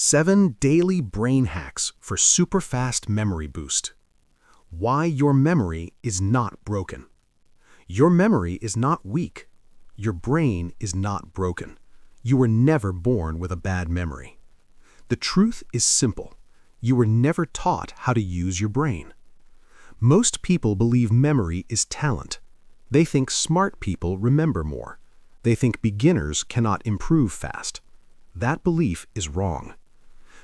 7 daily brain hacks for super fast memory boost. Why your memory is not broken. Your memory is not weak. Your brain is not broken. You were never born with a bad memory. The truth is simple. You were never taught how to use your brain. Most people believe memory is talent. They think smart people remember more. They think beginners cannot improve fast. That belief is wrong.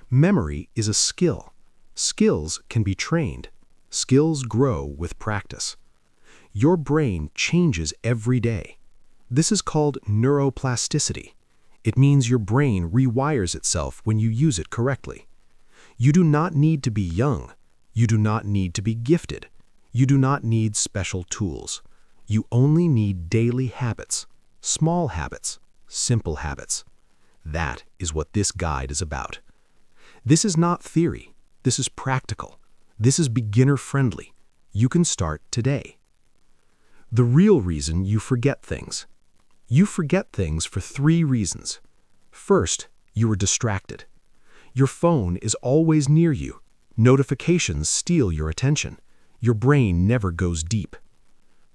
Memory is a skill. Skills can be trained. Skills grow with practice. Your brain changes every day. This is called neuroplasticity. It means your brain rewires itself when you use it correctly. You do not need to be young. You do not need to be gifted. You do not need special tools. You only need daily habits, small habits, simple habits. That is what this guide is about. This is not theory. This is practical. This is beginner-friendly. You can start today. The real reason you forget things. You forget things for 3 reasons. First, you are distracted. Your phone is always near you. Notifications steal your attention. Your brain never goes deep.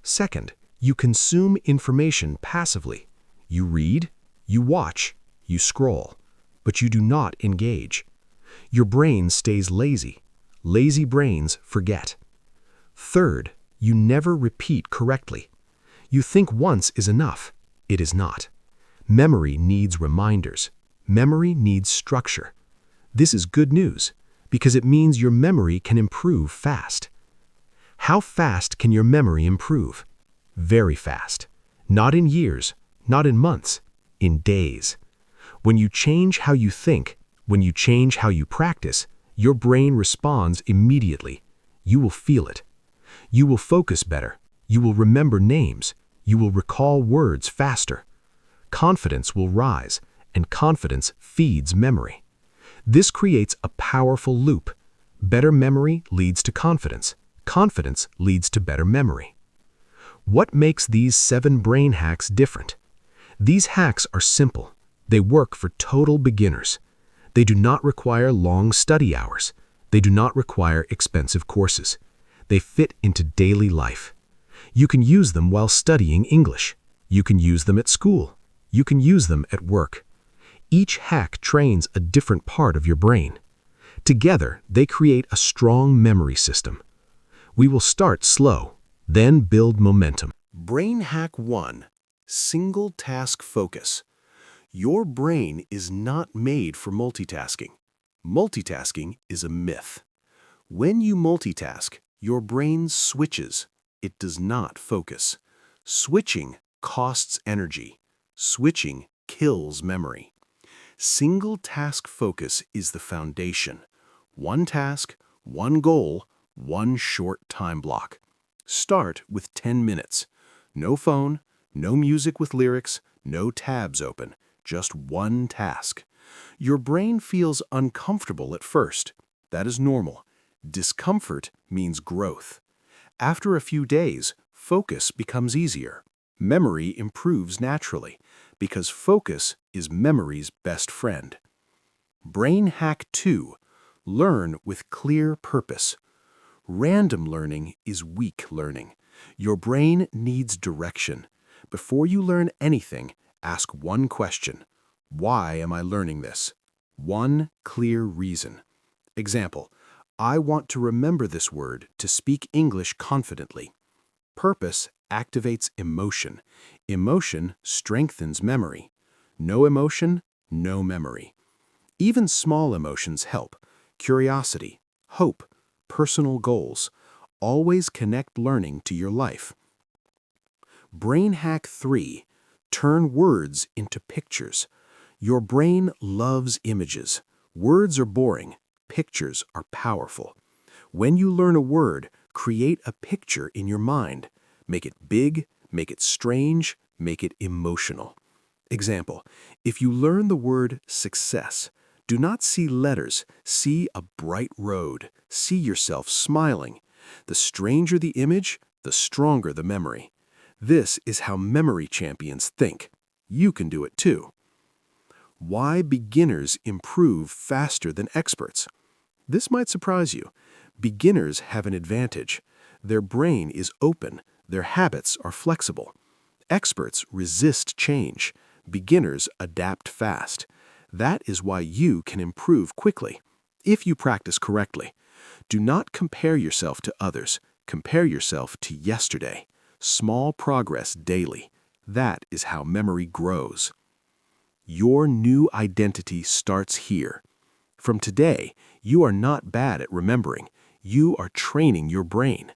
Second, you consume information passively. You read, you watch, you scroll, but you do not engage. Your brain stays lazy. Lazy brains forget. Third, you never repeat correctly. You think once is enough. It is not. Memory needs reminders. Memory needs structure. This is good news, because it means your memory can improve fast. How fast can your memory improve? Very fast. Not in years, not in months, in days. When you change how you think, when you change how you practice, your brain responds immediately. You will feel it. You will focus better. You will remember names. You will recall words faster. Confidence will rise, and confidence feeds memory. This creates a powerful loop. Better memory leads to confidence. Confidence leads to better memory. What makes these 7 brain hacks different? These hacks are simple. They work for total beginners. They do not require long study hours. They do not require expensive courses. They fit into daily life. You can use them while studying English. You can use them at school. You can use them at work. Each hack trains a different part of your brain. Together, they create a strong memory system. We will start slow, then build momentum. Brain hack 1. Single task focus. Your brain is not made for multitasking. Multitasking is a myth. When you multitask, your brain switches. It does not focus. Switching costs energy. Switching kills memory. Single task focus is the foundation. One task, one goal, one short time block. Start with 10 minutes. No phone, no music with lyrics, no tabs open. Just one task. Your brain feels uncomfortable at first. That is normal. Discomfort means growth. After a few days, focus becomes easier. Memory improves naturally, because focus is memory's best friend. Brain hack 2. Learn with clear purpose. Random learning is weak learning. Your brain needs direction. Before you learn anything, ask one question. Why am I learning this? One clear reason. Example, I want to remember this word to speak English confidently. Purpose activates emotion. Emotion strengthens memory. No emotion, no memory. Even small emotions help. Curiosity, hope, personal goals. Always connect learning to your life. Brain hack 3. Turn words into pictures. Your brain loves images. Words are boring. Pictures are powerful. When you learn a word, create a picture in your mind. Make it big, make it strange, make it emotional. Example, if you learn the word success, do not see letters, see a bright road. See yourself smiling. The stranger the image, the stronger the memory. This is how memory champions think. You can do it too. Why beginners improve faster than experts. This might surprise you. Beginners have an advantage. Their brain is open. Their habits are flexible. Experts resist change. Beginners adapt fast. That is why you can improve quickly, if you practice correctly. Do not compare yourself to others. Compare yourself to yesterday. Small progress daily. That is how memory grows. Your new identity starts here. From today, you are not bad at remembering. You are training your brain.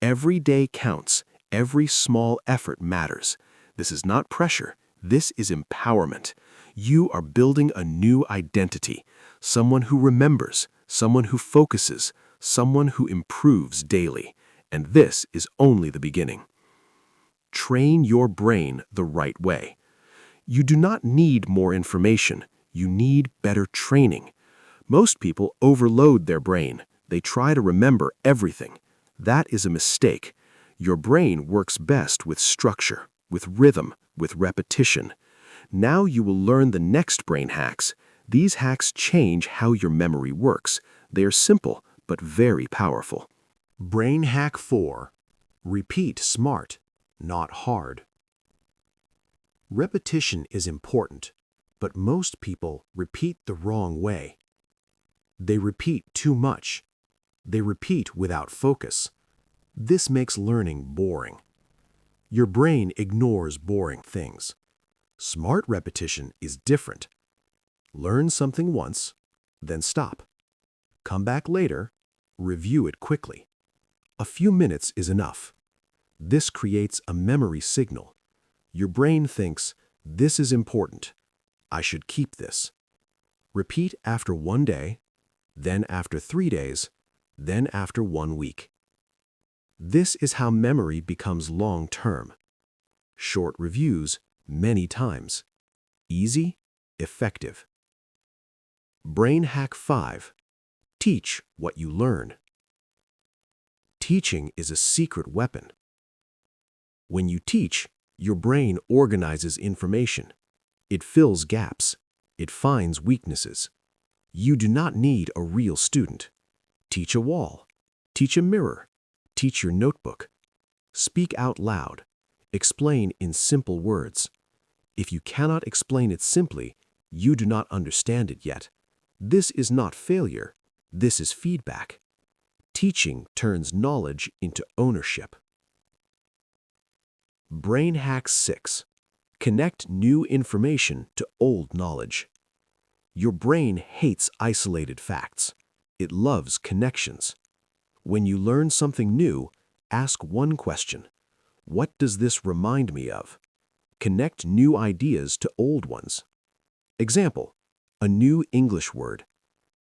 Every day counts. Every small effort matters. This is not pressure. This is empowerment. You are building a new identity. Someone who remembers, someone who focuses, someone who improves daily. And this is only the beginning. Train your brain the right way. You do not need more information. You need better training. Most people overload their brain. They try to remember everything. That is a mistake. Your brain works best with structure, with rhythm, with repetition. Now you will learn the next brain hacks. These hacks change how your memory works. They are simple, but very powerful. Brain hack 4. Repeat smart, not hard. Repetition is important, but most people repeat the wrong way. They repeat too much. They repeat without focus. This makes learning boring. Your brain ignores boring things. Smart repetition is different. Learn something once, then stop. Come back later, review it quickly. A few minutes is enough. This creates a memory signal. Your brain thinks, this is important. I should keep this. Repeat after 1 day, then after 3 days, then after 1 week. This is how memory becomes long-term. Short reviews many times. Easy, effective. Brain hack 5. Teach what you learn. Teaching is a secret weapon. When you teach, your brain organizes information. It fills gaps. It finds weaknesses. You do not need a real student. Teach a wall. Teach a mirror. Teach your notebook. Speak out loud. Explain in simple words. If you cannot explain it simply, you do not understand it yet. This is not failure. This is feedback. Teaching turns knowledge into ownership. Brain hack 6. Connect new information to old knowledge. Your brain hates isolated facts. It loves connections. When you learn something new, ask one question. What does this remind me of? Connect new ideas to old ones. Example, a new English word.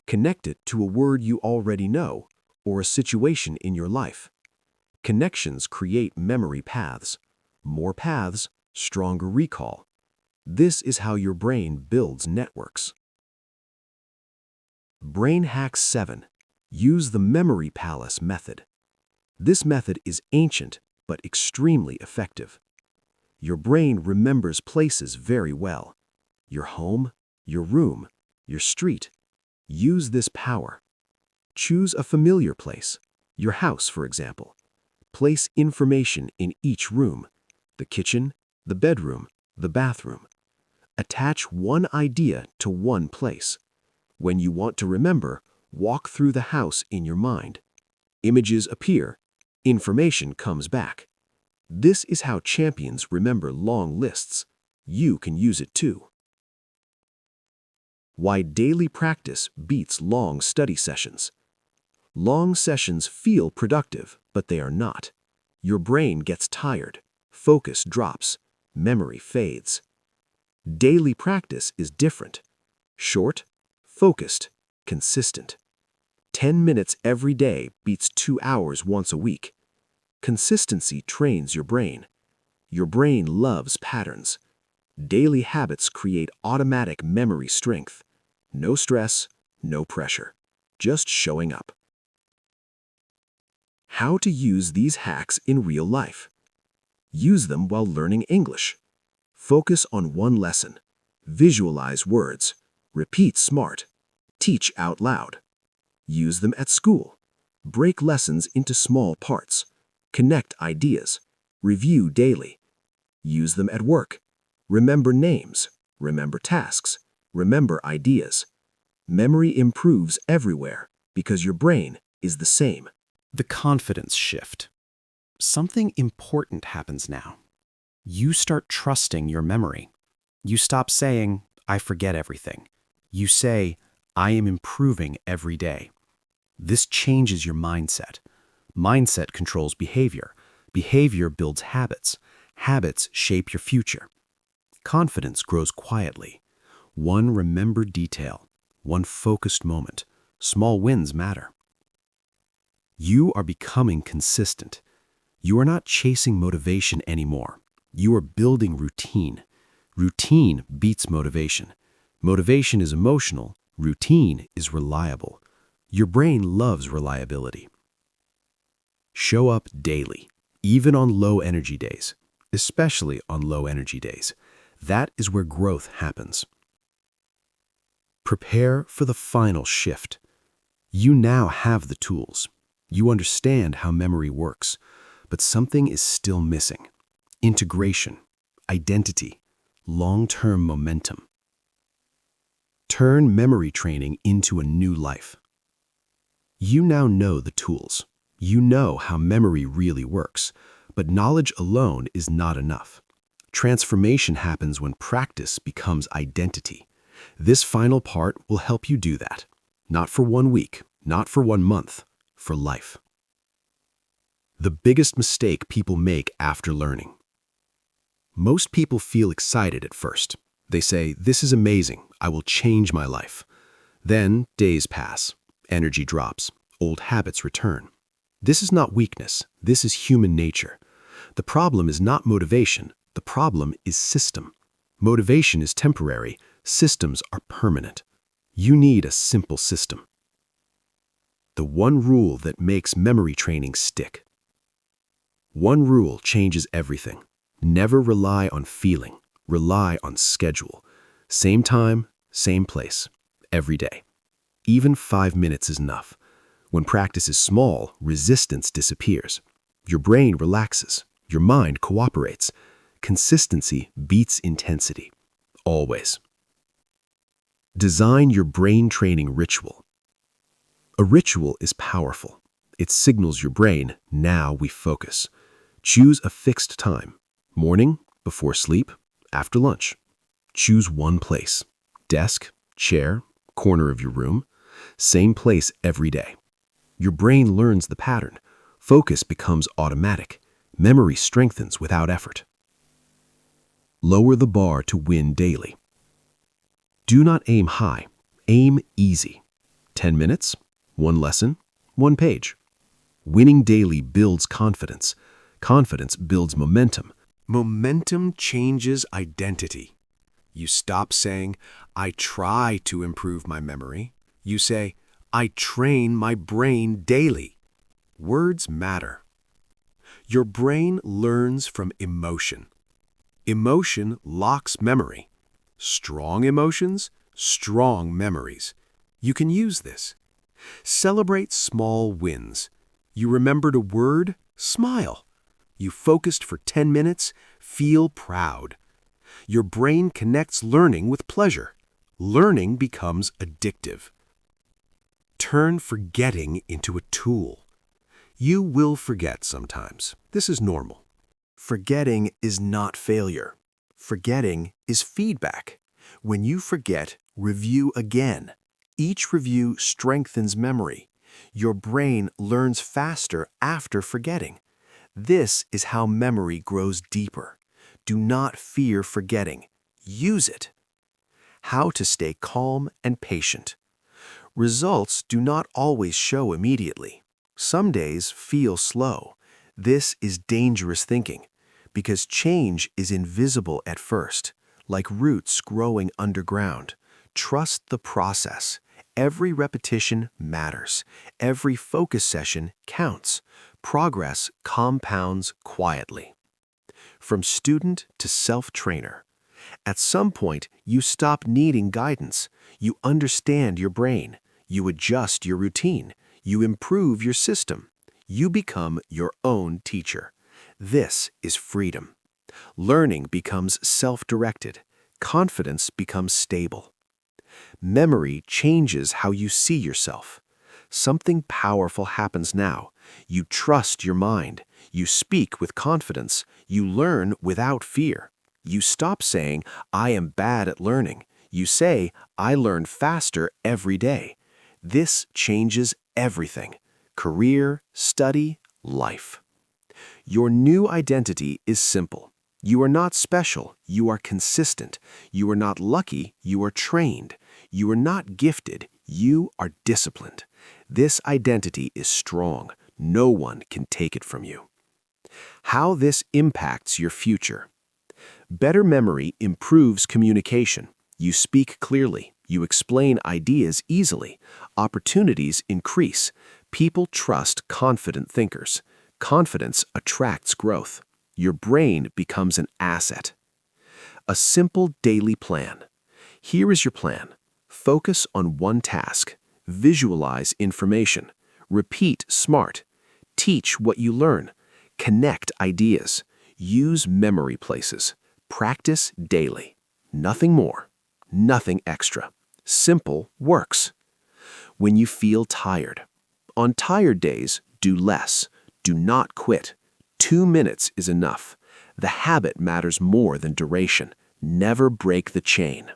Connect it to a word you already know or a situation in your life. Connections create memory paths. More paths, stronger recall. This is how your brain builds networks. Brain hack 7. Use the memory palace method. This method is ancient but extremely effective. Your brain remembers places very well. Your home, your room, your street. Use this power. Choose a familiar place, your house, for example. Place information in each room, the kitchen, the bedroom, the bathroom. Attach one idea to one place. When you want to remember, walk through the house in your mind. Images appear. Information comes back. This is how champions remember long lists. You can use it too. Why daily practice beats long study sessions. Long sessions feel productive, but they are not. Your brain gets tired. Focus drops. Memory fades. Daily practice is different. Short, focused, consistent. 10 minutes every day beats 2 hours once a week. Consistency trains your brain. Your brain loves patterns. Daily habits create automatic memory strength. No stress, no pressure. Just showing up. How to use these hacks in real life. Use them while learning English. Focus on one lesson. Visualize words. Repeat smart. Teach out loud. Use them at school. Break lessons into small parts. Connect ideas. Review daily. Use them at work. Remember names. Remember tasks. Remember ideas. Memory improves everywhere because your brain is the same. The confidence shift. Something important happens now. You start trusting your memory. You stop saying, I forget everything. You say, I am improving every day. This changes your mindset. Mindset controls behavior. Behavior builds habits. Habits shape your future. Confidence grows quietly. One remembered detail, one focused moment. Small wins matter. You are becoming consistent. You are not chasing motivation anymore. You are building routine. Routine beats motivation. Motivation is emotional. Routine is reliable. Your brain loves reliability. Show up daily, even on low energy days, especially on low energy days. That is where growth happens. Prepare for the final shift. You now have the tools. You understand how memory works, but something is still missing. Integration, identity, long-term momentum. Turn memory training into a new life. You now know the tools. You know how memory really works, but knowledge alone is not enough. Transformation happens when practice becomes identity. This final part will help you do that. Not for 1 week, not for 1 month, for life. The biggest mistake people make after learning. Most people feel excited at first. They say, this is amazing, I will change my life. Then days pass, energy drops, old habits return. This is not weakness, this is human nature. The problem is not motivation, the problem is system. Motivation is temporary, systems are permanent. You need a simple system. The one rule that makes memory training stick. One rule changes everything. Never rely on feeling, rely on schedule. Same time, same place, every day. Even 5 minutes is enough. When practice is small, resistance disappears. Your brain relaxes, your mind cooperates. Consistency beats intensity. Always. Design your brain training ritual. A ritual is powerful. It signals your brain, now we focus. Choose a fixed time. Morning, before sleep, after lunch. Choose one place. Desk, chair, corner of your room. Same place every day. Your brain learns the pattern. Focus becomes automatic. Memory strengthens without effort. Lower the bar to win daily. Do not aim high. Aim easy. 10 minutes, 1 lesson, 1 page. Winning daily builds confidence. Confidence builds momentum. Momentum changes identity. You stop saying, I try to improve my memory. You say, I train my brain daily. Words matter. Your brain learns from emotion. Emotion locks memory. Strong emotions, strong memories. You can use this. Celebrate small wins. You remembered a word? Smile. You focused for 10 minutes? Feel proud. Your brain connects learning with pleasure. Learning becomes addictive. Turn forgetting into a tool. You will forget sometimes. This is normal. Forgetting is not failure. Forgetting is feedback. When you forget, review again. Each review strengthens memory. Your brain learns faster after forgetting. This is how memory grows deeper. Do not fear forgetting. Use it. How to stay calm and patient. Results do not always show immediately. Some days feel slow. This is dangerous thinking because change is invisible at first, like roots growing underground. Trust the process. Every repetition matters. Every focus session counts. Progress compounds quietly. From student to self-trainer, At some point, you stop needing guidance. You understand your brain. You adjust your routine. You improve your system. You become your own teacher. This is freedom. Learning becomes self-directed. Confidence becomes stable. Memory changes how you see yourself. Something powerful happens now. You trust your mind. You speak with confidence. You learn without fear. You stop saying, "I am bad at learning." You say, "I learn faster every day." This changes everything: career, study, life. Your new identity is simple. You are not special, you are consistent. You are not lucky, you are trained. You are not gifted, you are disciplined. This identity is strong. No one can take it from you. How this impacts your future. Better memory improves communication. You speak clearly. You explain ideas easily. Opportunities increase. People trust confident thinkers. Confidence attracts growth. Your brain becomes an asset. A simple daily plan. Here is your plan. Focus on one task. Visualize information. Repeat SMART. Teach what you learn. Connect ideas. Use memory places. Practice daily. Nothing more. Nothing extra. Simple works. When you feel tired. On tired days, do less. Do not quit. 2 minutes is enough. The habit matters more than duration. Never break the chain.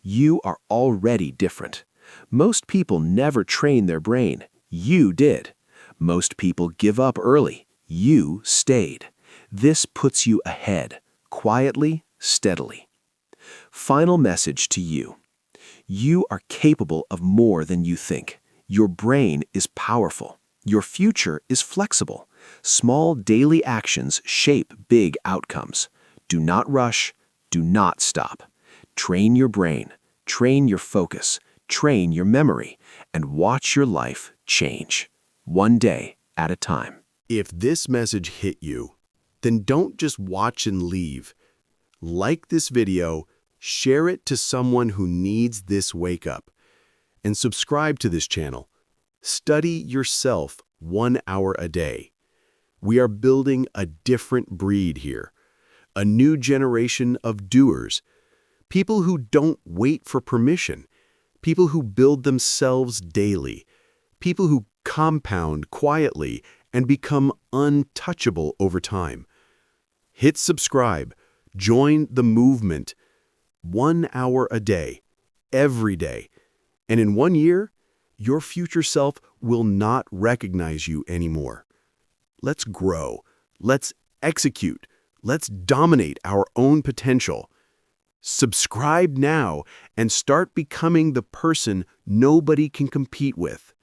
You are already different. Most people never train their brain. You did. Most people give up early. You stayed. This puts you ahead, quietly, steadily. Final message to you. You are capable of more than you think. Your brain is powerful. Your future is flexible. Small daily actions shape big outcomes. Do not rush. Do not stop. Train your brain. Train your focus. Train your memory. And watch your life change. One day at a time. If this message hit you, then don't just watch and leave. Like this video, share it to someone who needs this wake-up, and subscribe to this channel. Study yourself 1 hour a day. We are building a different breed here, a new generation of doers, people who don't wait for permission, people who build themselves daily, people who compound quietly and become untouchable over time. Hit subscribe, join the movement. 1 hour a day, every day. And in 1 year, your future self will not recognize you anymore. Let's grow. Let's execute. Let's dominate our own potential. Subscribe now and start becoming the person nobody can compete with.